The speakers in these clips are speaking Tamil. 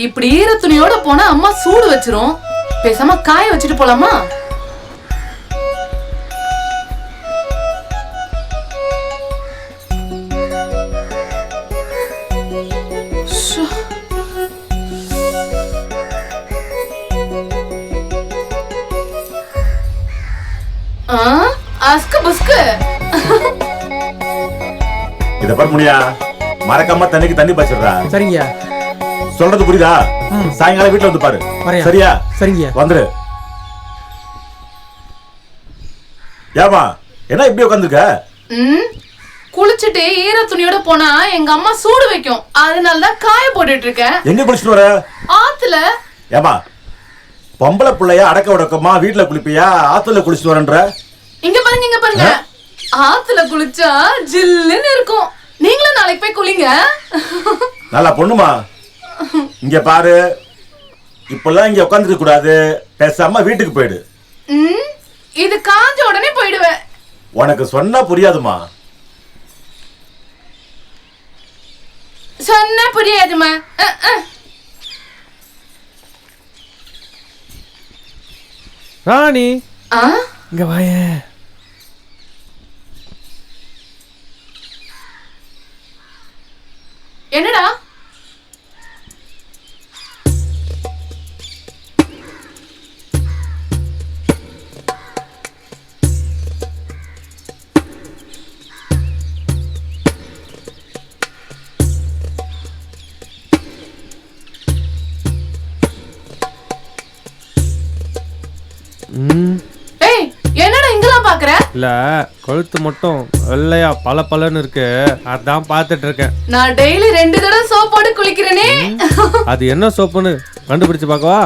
இப்படி ஈர துணியோட போனா அம்மா சூடு வச்சிரும். பேசாம காய வச்சுட்டு போலாமா? அஸ்கு புஸ்கு. இத பாரு முனியா, மறக்காம தண்ணிக்கு தண்ணி பாய்ச்சிடுறா. சரிங்க. சொல்றது புரியுதா? சாயங்காலம் வீட்டுல வந்து பாரு. சரியா? சரிங்க. வந்துரு. ஏமா என்ன இப்படி உட்காந்துருக்க? குளிச்சுட்டு ஈர துணியோட போனா எங்க அம்மா சூடு வைக்கும். அதனாலதான் காய போட்டுட்டு இருக்கேன். எங்க குளிச்சுட்டு வர? ஆத்துல. ஏமா பொம்பளை பிள்ளையா அடக்க உடக்கமா வீட்டுல குளிப்பியா ஆத்துல குளிச்சுட்டு வரன்ற? இங்க பாருங்க, இங்க பாருங்க. ஆத்துல குளிச்சா ஜில்லுன்னு இருக்கும். நீங்களும் நாளைக்கு போய் குளிங்க. நல்லா பொண்ணுமா, இங்க பாரு, இப்பெல்லாம் இங்க உட்காந்துக்க கூடாது. பேசாம வீட்டுக்கு போயிடு. இது காஞ்ச உடனே போயிடுவேன். உனக்கு சொன்னா புரியாதுமா. சொன்னா புரியாதுமா. ராணி இங்க வாயே. என்னடா? ஏய், என்னடா இங்கலாம் பாக்குற? இல்ல, கழுத்து மட்டும் வெள்ளையா பல பலன்னு இருக்கு, அதான் பாத்துட்டு இருக்கேன். நான் டெய்லி 2 தடவை சோப் போட்டு குளிக்கிறேனே. அது என்ன சோப்புன்னு கண்டுபிடிச்சு பார்க்கவா?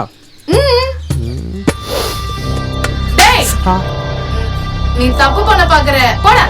டேய், நீ தப்பு பண்ண பாக்குற. போடா.